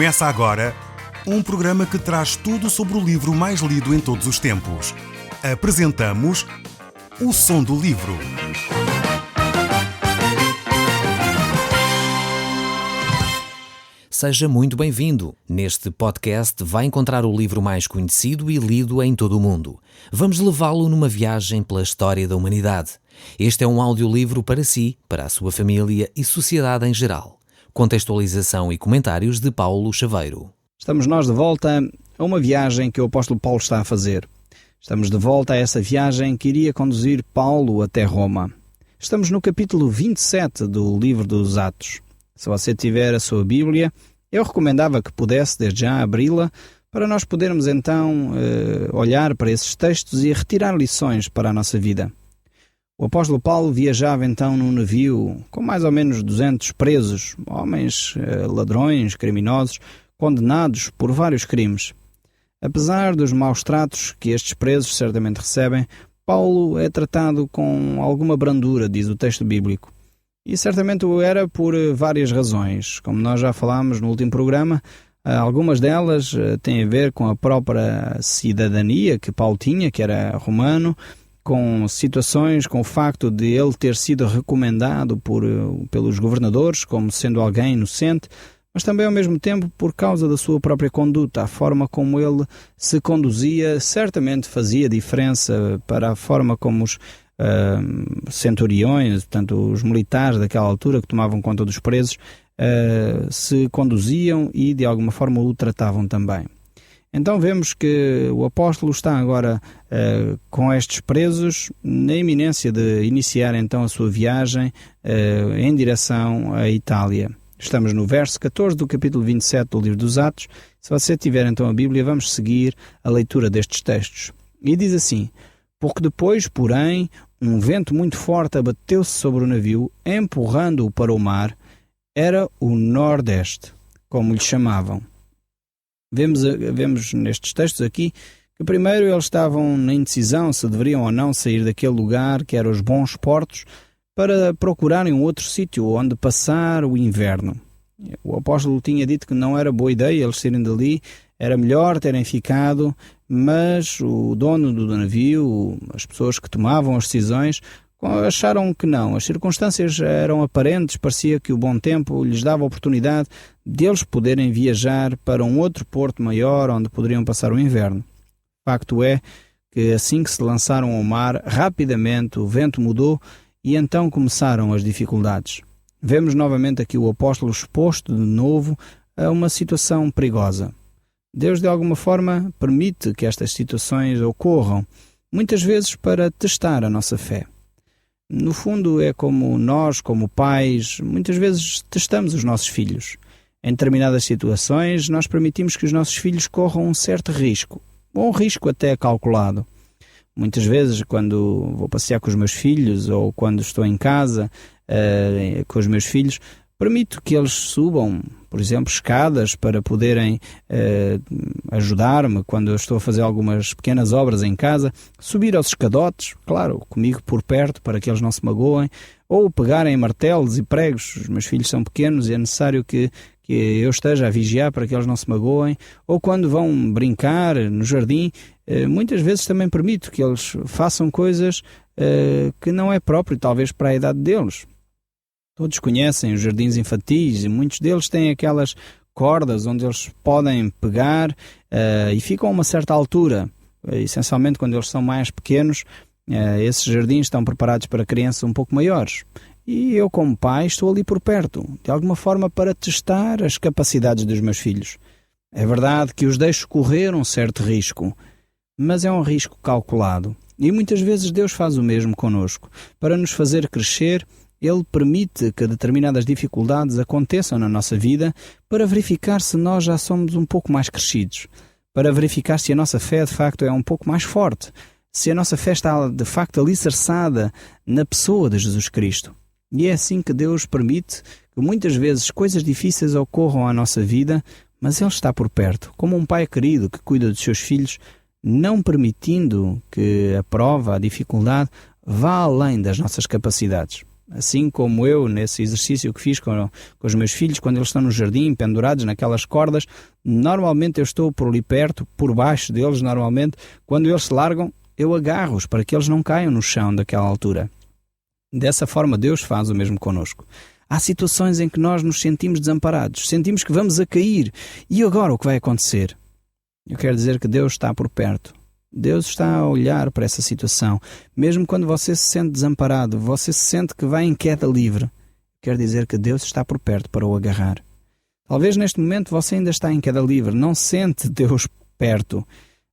Começa agora um programa que traz tudo sobre o livro mais lido em todos os tempos. Apresentamos O Som do Livro. Seja muito bem-vindo. Neste podcast vai encontrar o livro mais conhecido e lido em todo o mundo. Vamos levá-lo numa viagem pela história da humanidade. Este é um audiolivro para si, para a sua família e sociedade em geral. Contextualização e comentários de Paulo Chaveiro. Estamos nós de volta a uma viagem que o apóstolo Paulo está a fazer. Estamos de volta a essa viagem que iria conduzir Paulo até Roma. Estamos no capítulo 27 do livro dos Atos. Se você tiver a sua Bíblia, eu recomendava que pudesse desde já abri-la para nós podermos então olhar para esses textos e retirar lições para a nossa vida. O apóstolo Paulo viajava então num navio com mais ou menos 200 presos, homens, ladrões, criminosos, condenados por vários crimes. Apesar dos maus tratos que estes presos certamente recebem, Paulo é tratado com alguma brandura, diz o texto bíblico. E certamente o era por várias razões. Como nós já falámos no último programa, algumas delas têm a ver com a própria cidadania que Paulo tinha, que era romano, com situações, com o facto de ele ter sido recomendado pelos governadores como sendo alguém inocente, mas também ao mesmo tempo por causa da sua própria conduta. A forma como ele se conduzia certamente fazia diferença para a forma como os centuriões, portanto os militares daquela altura que tomavam conta dos presos, se conduziam e de alguma forma o tratavam também. Então vemos que o apóstolo está agora com estes presos na iminência de iniciar então a sua viagem em direção à Itália. Estamos no verso 14 do capítulo 27 do livro dos Atos. Se você tiver então a Bíblia, vamos seguir a leitura destes textos. E diz assim: porque depois, porém, um vento muito forte abateu-se sobre o navio, empurrando-o para o mar. Era o Nordeste, como lhe chamavam. Vemos nestes textos aqui que primeiro eles estavam na indecisão se deveriam ou não sair daquele lugar que eram os bons portos para procurarem um outro sítio onde passar o inverno. O apóstolo tinha dito que não era boa ideia eles saírem dali, era melhor terem ficado, mas o dono do navio, as pessoas que tomavam as decisões, acharam que não. As circunstâncias eram aparentes, parecia que o bom tempo lhes dava a oportunidade de eles poderem viajar para um outro porto maior onde poderiam passar o inverno. Facto é que assim que se lançaram ao mar, rapidamente o vento mudou e então começaram as dificuldades. Vemos novamente aqui o apóstolo exposto de novo a uma situação perigosa. Deus de alguma forma permite que estas situações ocorram, muitas vezes para testar a nossa fé. No fundo é como nós, como pais, muitas vezes testamos os nossos filhos. Em determinadas situações nós permitimos que os nossos filhos corram um certo risco, ou um risco até calculado. Muitas vezes quando vou passear com os meus filhos ou quando estou em casa com os meus filhos, permito que eles subam, por exemplo, escadas para poderem ajudar-me quando eu estou a fazer algumas pequenas obras em casa, subir aos escadotes, claro, comigo por perto para que eles não se magoem, ou pegarem martelos e pregos. Os meus filhos são pequenos e é necessário que eu esteja a vigiar para que eles não se magoem, ou quando vão brincar no jardim, muitas vezes também permito que eles façam coisas que não é próprio talvez para a idade deles. Todos conhecem os jardins infantis e muitos deles têm aquelas cordas onde eles podem pegar e ficam a uma certa altura. Essencialmente quando eles são mais pequenos, esses jardins estão preparados para crianças um pouco maiores. E eu como pai estou ali por perto, de alguma forma para testar as capacidades dos meus filhos. É verdade que os deixo correr um certo risco, mas é um risco calculado. E muitas vezes Deus faz o mesmo connosco. Para nos fazer crescer, Ele permite que determinadas dificuldades aconteçam na nossa vida para verificar se nós já somos um pouco mais crescidos, para verificar se a nossa fé de facto é um pouco mais forte, se a nossa fé está de facto alicerçada na pessoa de Jesus Cristo. E é assim que Deus permite que muitas vezes coisas difíceis ocorram à nossa vida, mas Ele está por perto, como um pai querido que cuida dos seus filhos, não permitindo que a prova, a dificuldade, vá além das nossas capacidades. Assim como eu, nesse exercício que fiz com os meus filhos, quando eles estão no jardim, pendurados naquelas cordas, normalmente eu estou por ali perto, por baixo deles, normalmente, quando eles se largam, eu agarro-os para que eles não caiam no chão daquela altura. Dessa forma, Deus faz o mesmo connosco. Há situações em que nós nos sentimos desamparados, sentimos que vamos a cair. E agora o que vai acontecer? Eu quero dizer que Deus está por perto. Deus está a olhar para essa situação. Mesmo quando você se sente desamparado, você se sente que vai em queda livre, quer dizer que Deus está por perto para o agarrar. Talvez neste momento você ainda está em queda livre, não sente Deus perto.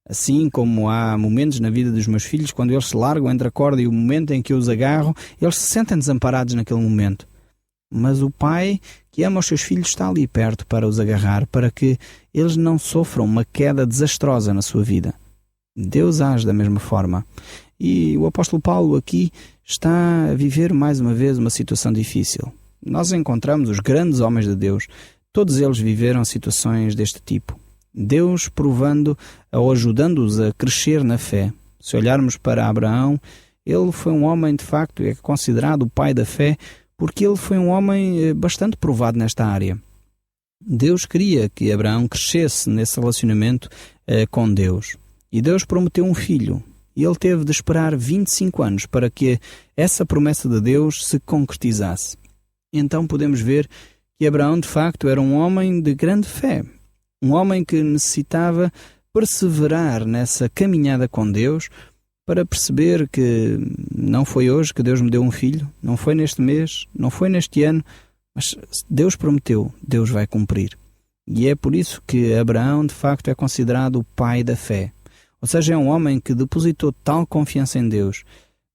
Assim como há momentos na vida dos meus filhos, quando eles se largam entre a corda e o momento em que eu os agarro, eles se sentem desamparados naquele momento. Mas o pai que ama os seus filhos está ali perto para os agarrar, para que eles não sofram uma queda desastrosa na sua vida. Deus age da mesma forma. E o apóstolo Paulo aqui está a viver mais uma vez uma situação difícil. Nós encontramos os grandes homens de Deus, todos eles viveram situações deste tipo. Deus provando ou ajudando-os a crescer na fé. Se olharmos para Abraão, ele foi um homem, de facto, é considerado o pai da fé, porque ele foi um homem bastante provado nesta área. Deus queria que Abraão crescesse nesse relacionamento com Deus. E Deus prometeu um filho. E ele teve de esperar 25 anos para que essa promessa de Deus se concretizasse. Então podemos ver que Abraão, de facto, era um homem de grande fé. Um homem que necessitava perseverar nessa caminhada com Deus para perceber que não foi hoje que Deus me deu um filho, não foi neste mês, não foi neste ano, mas Deus prometeu, Deus vai cumprir. E é por isso que Abraão, de facto, é considerado o pai da fé. Ou seja, é um homem que depositou tal confiança em Deus,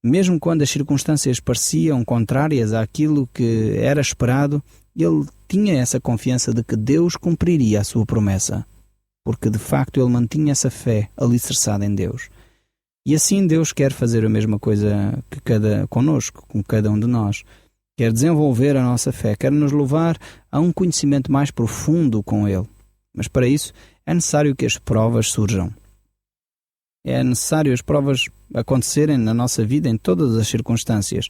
mesmo quando as circunstâncias pareciam contrárias àquilo que era esperado, ele tinha essa confiança de que Deus cumpriria a sua promessa, porque de facto ele mantinha essa fé alicerçada em Deus. E assim Deus quer fazer a mesma coisa que conosco, com cada um de nós. Quer desenvolver a nossa fé, quer nos levar a um conhecimento mais profundo com Ele. Mas para isso é necessário que as provas surjam. É necessário as provas acontecerem na nossa vida em todas as circunstâncias.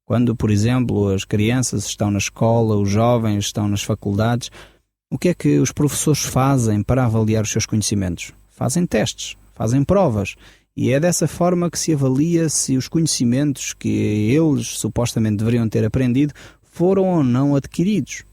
Quando, por exemplo, as crianças estão na escola, os jovens estão nas faculdades, o que é que os professores fazem para avaliar os seus conhecimentos? Fazem testes, fazem provas. E é dessa forma que se avalia se os conhecimentos que eles supostamente deveriam ter aprendido foram ou não adquiridos.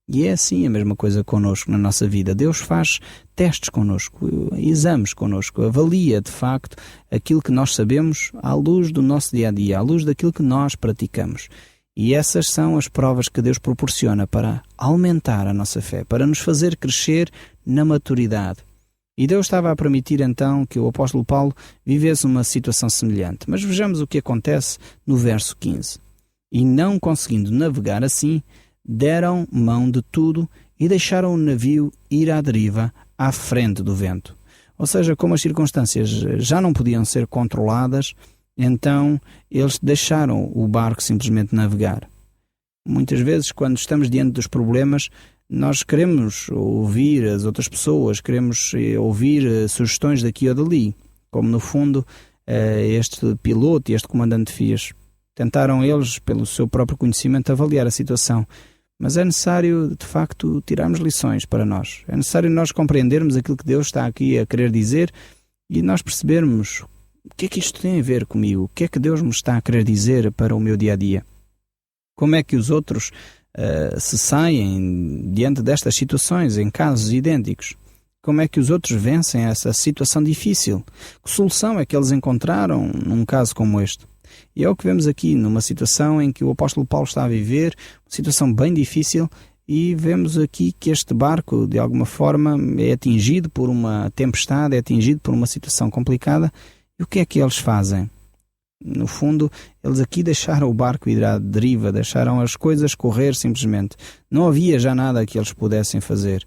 E é assim a mesma coisa connosco na nossa vida. Deus faz testes connosco, exames connosco, avalia de facto aquilo que nós sabemos à luz do nosso dia-a-dia, à luz daquilo que nós praticamos. E essas são as provas que Deus proporciona para aumentar a nossa fé, para nos fazer crescer na maturidade. E Deus estava a permitir então que o apóstolo Paulo vivesse uma situação semelhante. Mas vejamos o que acontece no verso 15. E não conseguindo navegar assim, deram mão de tudo e deixaram o navio ir à deriva à frente do vento. Ou seja, como as circunstâncias já não podiam ser controladas, então eles deixaram o barco simplesmente navegar. Muitas vezes, quando estamos diante dos problemas, nós queremos ouvir as outras pessoas, queremos ouvir sugestões daqui ou dali, como no fundo este piloto e este comandante fez. Tentaram eles, pelo seu próprio conhecimento, avaliar a situação. Mas é necessário, de facto, tirarmos lições para nós. É necessário nós compreendermos aquilo que Deus está aqui a querer dizer e nós percebermos o que é que isto tem a ver comigo, o que é que Deus me está a querer dizer para o meu dia-a-dia. Como é que os outros se saem diante destas situações, em casos idênticos? Como é que os outros vencem essa situação difícil? Que solução é que eles encontraram num caso como este? E é o que vemos aqui, numa situação em que o apóstolo Paulo está a viver, uma situação bem difícil, e vemos aqui que este barco, de alguma forma, é atingido por uma tempestade, é atingido por uma situação complicada. E o que é que eles fazem? No fundo, eles aqui deixaram o barco ir à deriva, deixaram as coisas correr simplesmente. Não havia já nada que eles pudessem fazer.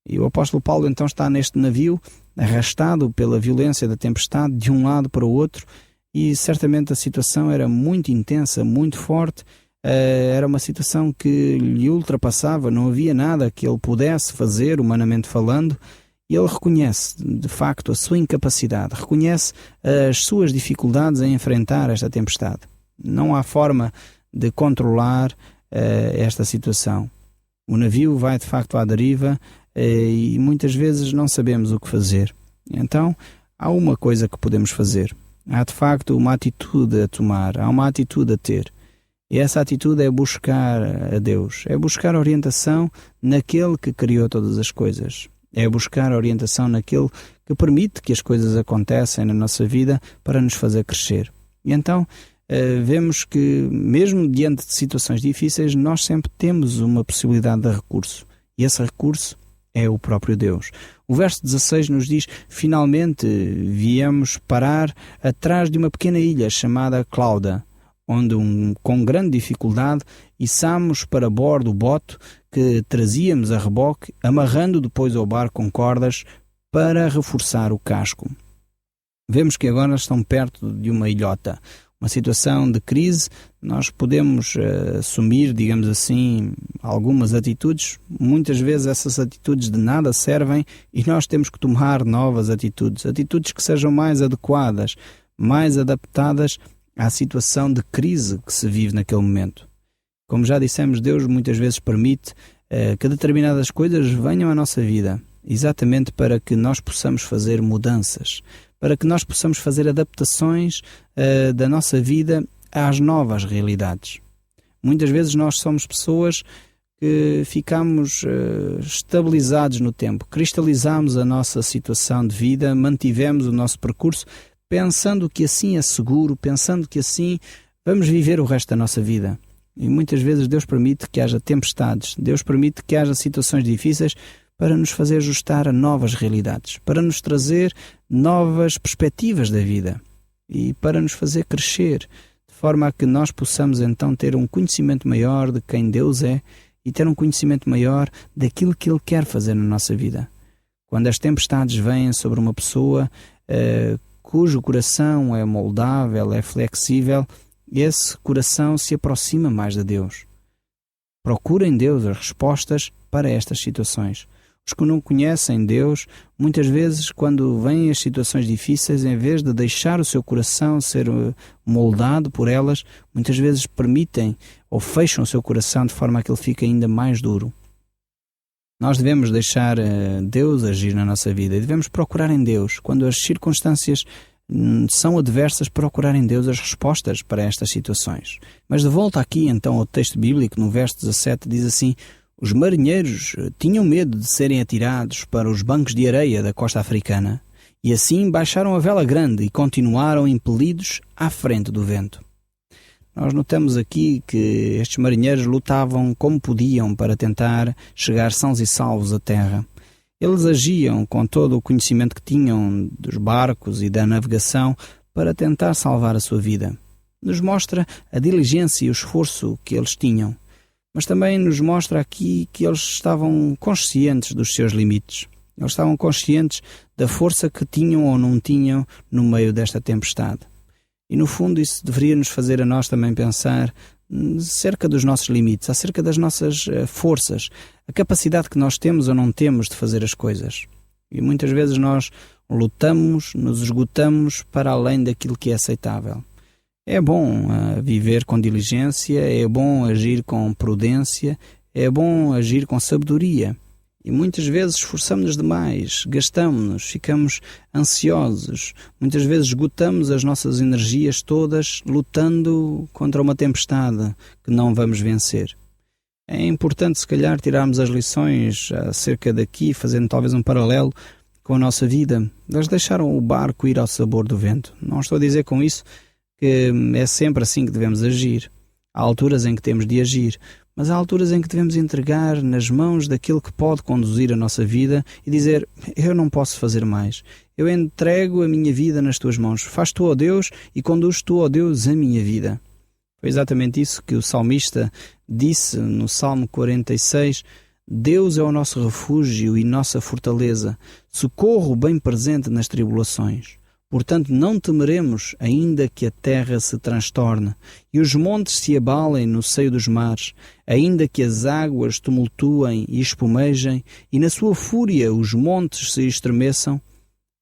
E o apóstolo Paulo então está neste navio, arrastado pela violência da tempestade, de um lado para o outro, e certamente a situação era muito intensa, muito forte, era uma situação que lhe ultrapassava, não havia nada que ele pudesse fazer, humanamente falando, e ele reconhece, de facto, a sua incapacidade, reconhece as suas dificuldades em enfrentar esta tempestade. Não há forma de controlar esta situação. O navio vai de facto à deriva e muitas vezes não sabemos o que fazer. Então, há uma coisa que podemos fazer. Há de facto uma atitude a tomar, há uma atitude a ter. E essa atitude é buscar a Deus, é buscar orientação naquele que criou todas as coisas. É buscar orientação naquele que permite que as coisas aconteçam na nossa vida para nos fazer crescer. E então, vemos que mesmo diante de situações difíceis, nós sempre temos uma possibilidade de recurso. E esse recurso é o próprio Deus. O verso 16 nos diz: finalmente viemos parar atrás de uma pequena ilha chamada Clauda, onde com grande dificuldade içámos para bordo o bote que trazíamos a reboque, amarrando depois ao barco com cordas para reforçar o casco. Vemos que agora estão perto de uma ilhota. Uma situação de crise, nós podemos assumir, digamos assim, algumas atitudes. Muitas vezes essas atitudes de nada servem e nós temos que tomar novas atitudes. Atitudes que sejam mais adequadas, mais adaptadas à situação de crise que se vive naquele momento. Como já dissemos, Deus muitas vezes permite que determinadas coisas venham à nossa vida, exatamente para que nós possamos fazer mudanças, para que nós possamos fazer adaptações da nossa vida às novas realidades. Muitas vezes nós somos pessoas que ficamos estabilizados no tempo, cristalizamos a nossa situação de vida, mantivemos o nosso percurso, pensando que assim é seguro, pensando que assim vamos viver o resto da nossa vida. E muitas vezes Deus permite que haja tempestades, Deus permite que haja situações difíceis para nos fazer ajustar a novas realidades, para nos trazer novas perspectivas da vida e para nos fazer crescer, de forma a que nós possamos então ter um conhecimento maior de quem Deus é e ter um conhecimento maior daquilo que Ele quer fazer na nossa vida. Quando as tempestades vêm sobre uma pessoa cujo coração é moldável, é flexível, esse coração se aproxima mais de Deus. Procura em Deus as respostas para estas situações. Os que não conhecem Deus, muitas vezes, quando vêm as situações difíceis, em vez de deixar o seu coração ser moldado por elas, muitas vezes permitem ou fecham o seu coração de forma a que ele fique ainda mais duro. Nós devemos deixar Deus agir na nossa vida e devemos procurar em Deus, quando as circunstâncias são adversas, procurar em Deus as respostas para estas situações. Mas de volta aqui então ao texto bíblico, no verso 17, diz assim: os marinheiros tinham medo de serem atirados para os bancos de areia da costa africana e assim baixaram a vela grande e continuaram impelidos à frente do vento. Nós notamos aqui que estes marinheiros lutavam como podiam para tentar chegar sãos e salvos à terra. Eles agiam com todo o conhecimento que tinham dos barcos e da navegação para tentar salvar a sua vida. Nos mostra a diligência e o esforço que eles tinham, mas também nos mostra aqui que eles estavam conscientes dos seus limites. Eles estavam conscientes da força que tinham ou não tinham no meio desta tempestade. E no fundo isso deveria nos fazer a nós também pensar acerca dos nossos limites, acerca das nossas forças, a capacidade que nós temos ou não temos de fazer as coisas. E muitas vezes nós lutamos, nos esgotamos para além daquilo que é aceitável. É bom viver com diligência, é bom agir com prudência, é bom agir com sabedoria. E muitas vezes esforçamos-nos demais, gastamos-nos, ficamos ansiosos. Muitas vezes esgotamos as nossas energias todas lutando contra uma tempestade que não vamos vencer. É importante, se calhar, tirarmos as lições acerca daqui, fazendo talvez um paralelo com a nossa vida. Eles deixaram o barco ir ao sabor do vento. Não estou a dizer com isso que é sempre assim que devemos agir. Há alturas em que temos de agir, mas há alturas em que devemos entregar nas mãos daquele que pode conduzir a nossa vida e dizer: eu não posso fazer mais. Eu entrego a minha vida nas tuas mãos. Faz tu, ó Deus, e conduz tu, ó Deus, a minha vida. Foi exatamente isso que o salmista disse no Salmo 46. Deus é o nosso refúgio e nossa fortaleza, socorro bem presente nas tribulações. Portanto, não temeremos, ainda que a terra se transtorne e os montes se abalem no seio dos mares, ainda que as águas tumultuem e espumejem e na sua fúria os montes se estremeçam.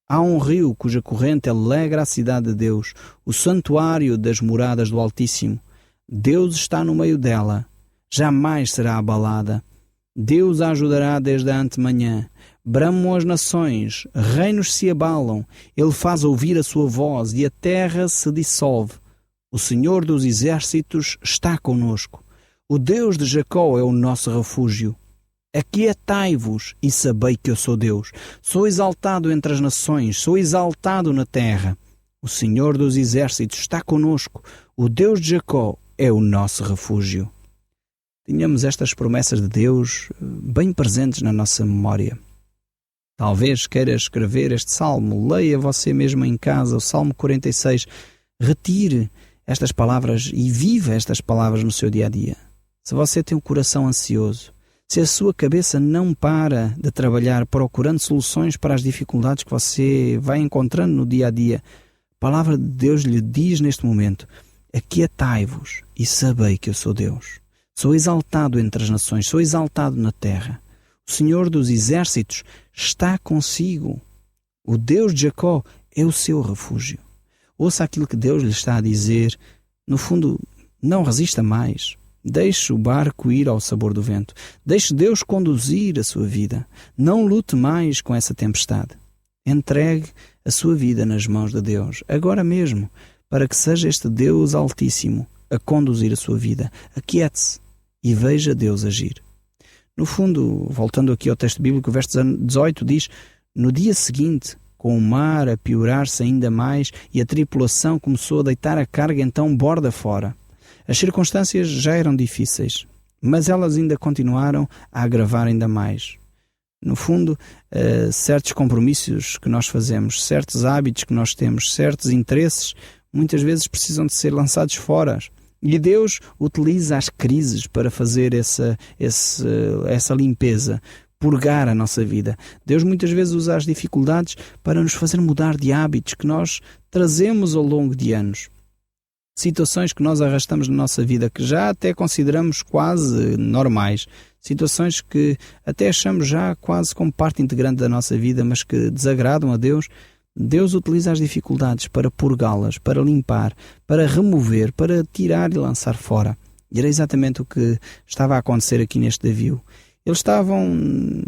Há um rio cuja corrente alegra a cidade de Deus, o santuário das moradas do Altíssimo. Deus está no meio dela, jamais será abalada. Deus a ajudará desde a antemanhã. Bramam as nações, reinos se abalam, Ele faz ouvir a sua voz e a terra se dissolve. O Senhor dos exércitos está conosco. O Deus de Jacó é o nosso refúgio. Aquietai-vos e sabei que eu sou Deus. Sou exaltado entre as nações, sou exaltado na terra. O Senhor dos exércitos está conosco. O Deus de Jacó é o nosso refúgio. Tenhamos estas promessas de Deus bem presentes na nossa memória. Talvez queira escrever este salmo, leia você mesmo em casa o Salmo 46, retire estas palavras e viva estas palavras no seu dia-a-dia. Se você tem um coração ansioso, se a sua cabeça não para de trabalhar procurando soluções para as dificuldades que você vai encontrando no dia-a-dia, a palavra de Deus lhe diz neste momento: aquietai-vos e sabei que eu sou Deus. Sou exaltado entre as nações, sou exaltado na terra. O Senhor dos exércitos está consigo. O Deus de Jacó é o seu refúgio. Ouça aquilo que Deus lhe está a dizer. No fundo, não resista mais. Deixe o barco ir ao sabor do vento. Deixe Deus conduzir a sua vida. Não lute mais com essa tempestade. Entregue a sua vida nas mãos de Deus, agora mesmo, para que seja este Deus Altíssimo a conduzir a sua vida. Aquiete-se e veja Deus agir. No fundo, voltando aqui ao texto bíblico, o verso 18 diz: no dia seguinte, com o mar a piorar-se ainda mais e a tripulação começou a deitar a carga então borda fora. As circunstâncias já eram difíceis, mas elas ainda continuaram a agravar ainda mais. No fundo, certos compromissos que nós fazemos, certos hábitos que nós temos, certos interesses, muitas vezes precisam de ser lançados fora. E Deus utiliza as crises para fazer essa limpeza, purgar a nossa vida. Deus muitas vezes usa as dificuldades para nos fazer mudar de hábitos que nós trazemos ao longo de anos. Situações que nós arrastamos na nossa vida que já até consideramos quase normais. Situações que até achamos já quase como parte integrante da nossa vida, mas que desagradam a Deus. Deus utiliza as dificuldades para purgá-las, para limpar, para remover, para tirar e lançar fora. E era exatamente o que estava a acontecer aqui neste navio. Eles estavam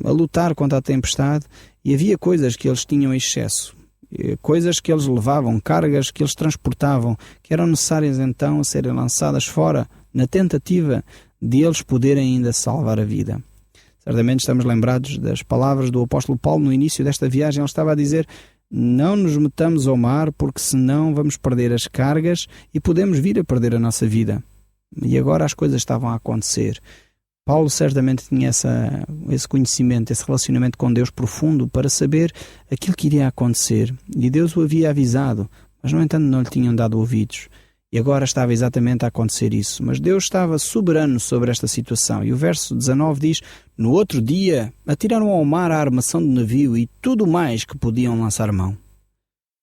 a lutar contra a tempestade e havia coisas que eles tinham em excesso. Coisas que eles levavam, cargas que eles transportavam, que eram necessárias então a serem lançadas fora, na tentativa de eles poderem ainda salvar a vida. Certamente estamos lembrados das palavras do apóstolo Paulo no início desta viagem. Ele estava a dizer: não nos metamos ao mar, porque senão vamos perder as cargas e podemos vir a perder a nossa vida. E agora as coisas estavam a acontecer. Paulo certamente tinha esse conhecimento, esse relacionamento com Deus profundo para saber aquilo que iria acontecer. E Deus o havia avisado, mas no entanto não lhe tinham dado ouvidos. E agora estava exatamente a acontecer isso. Mas Deus estava soberano sobre esta situação. E o verso 19 diz: no outro dia atiraram ao mar a armação do navio e tudo mais que podiam lançar mão.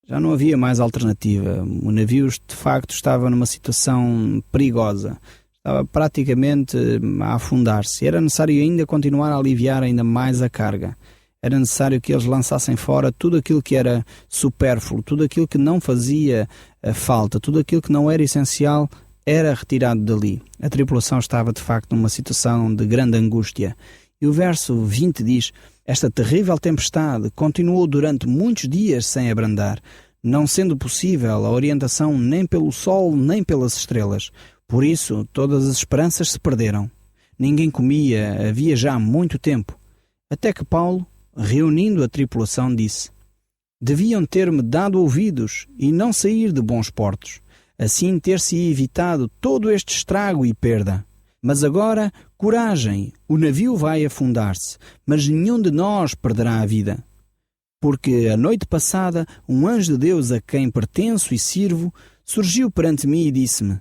Já não havia mais alternativa. O navio de facto estava numa situação perigosa. Estava praticamente a afundar-se. Era necessário ainda continuar a aliviar ainda mais a carga. Era necessário que eles lançassem fora tudo aquilo que era supérfluo, tudo aquilo que não fazia falta, tudo aquilo que não era essencial era retirado dali. A tripulação estava de facto numa situação de grande angústia. E o verso 20 diz: esta terrível tempestade continuou durante muitos dias sem abrandar, não sendo possível a orientação nem pelo sol nem pelas estrelas. Por isso todas as esperanças se perderam. Ninguém comia, havia já muito tempo. Até que Paulo, reunindo a tripulação, disse: deviam ter-me dado ouvidos e não sair de bons portos. Assim ter-se evitado todo este estrago e perda. Mas agora, coragem, o navio vai afundar-se, mas nenhum de nós perderá a vida. Porque a noite passada, um anjo de Deus a quem pertenço e sirvo, surgiu perante mim e disse-me: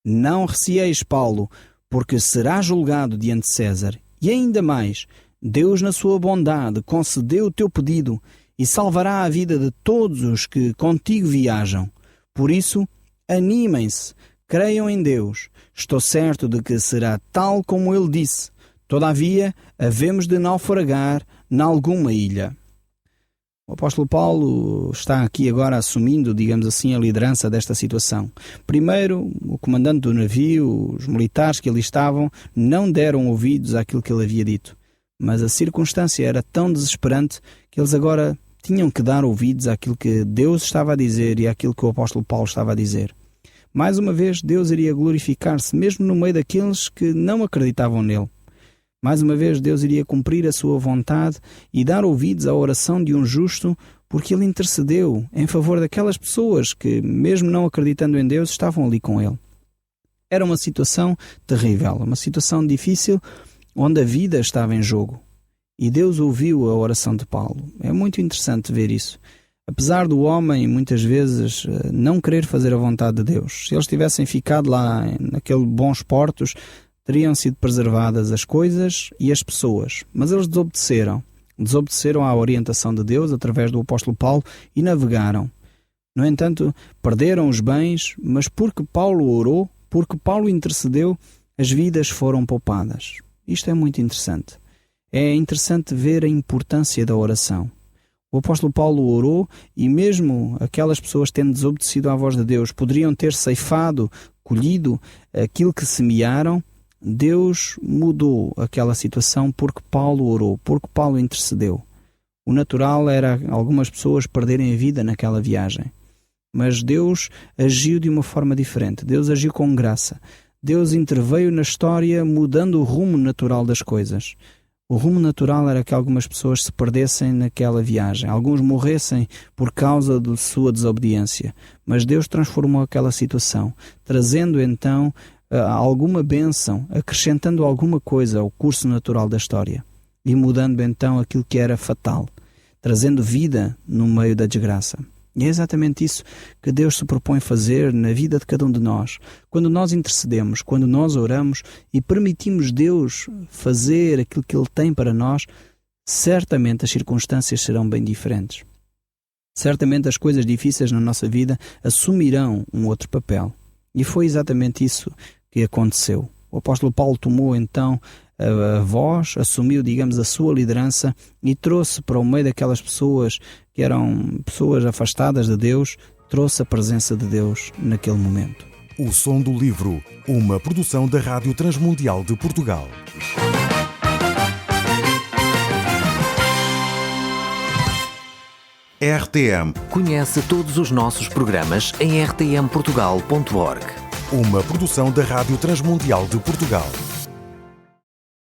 não recieis, Paulo, porque serás julgado diante de César. E ainda mais, Deus na sua bondade concedeu o teu pedido e salvará a vida de todos os que contigo viajam. Por isso, animem-se, creiam em Deus. Estou certo de que será tal como ele disse. Todavia, havemos de naufragar em alguma ilha. O apóstolo Paulo está aqui agora assumindo, digamos assim, a liderança desta situação. Primeiro, o comandante do navio, os militares que ali estavam, não deram ouvidos àquilo que ele havia dito. Mas a circunstância era tão desesperante que eles agora tinham que dar ouvidos àquilo que Deus estava a dizer e àquilo que o apóstolo Paulo estava a dizer. Mais uma vez, Deus iria glorificar-se mesmo no meio daqueles que não acreditavam nele. Mais uma vez, Deus iria cumprir a sua vontade e dar ouvidos à oração de um justo, porque ele intercedeu em favor daquelas pessoas que, mesmo não acreditando em Deus, estavam ali com ele. Era uma situação terrível, uma situação difícil, onde a vida estava em jogo. E Deus ouviu a oração de Paulo. É muito interessante ver isso. Apesar do homem, muitas vezes, não querer fazer a vontade de Deus, se eles tivessem ficado lá naqueles bons portos, teriam sido preservadas as coisas e as pessoas. Mas eles desobedeceram à orientação de Deus através do apóstolo Paulo e navegaram. No entanto, perderam os bens, mas porque Paulo orou, porque Paulo intercedeu, as vidas foram poupadas. Isto é muito interessante. É interessante ver a importância da oração. O apóstolo Paulo orou e mesmo aquelas pessoas tendo desobedecido à voz de Deus poderiam ter ceifado, colhido aquilo que semearam. Deus mudou aquela situação porque Paulo orou, porque Paulo intercedeu. O natural era algumas pessoas perderem a vida naquela viagem. Mas Deus agiu de uma forma diferente. Deus agiu com graça. Deus interveio na história mudando o rumo natural das coisas. O rumo natural era que algumas pessoas se perdessem naquela viagem. Alguns morressem por causa de sua desobediência. Mas Deus transformou aquela situação, trazendo então alguma bênção, acrescentando alguma coisa ao curso natural da história e mudando então aquilo que era fatal, trazendo vida no meio da desgraça. E é exatamente isso que Deus se propõe fazer na vida de cada um de nós. Quando nós intercedemos, quando nós oramos e permitimos Deus fazer aquilo que Ele tem para nós, certamente as circunstâncias serão bem diferentes. Certamente as coisas difíceis na nossa vida assumirão um outro papel. E foi exatamente isso que aconteceu. O apóstolo Paulo tomou então a voz, assumiu, digamos, a sua liderança e trouxe para o meio daquelas pessoas que eram pessoas afastadas de Deus, trouxe a presença de Deus naquele momento. O Som do Livro, uma produção da Rádio Transmundial de Portugal. RTM. Conhece todos os nossos programas em rtmportugal.org. Uma produção da Rádio Transmundial de Portugal.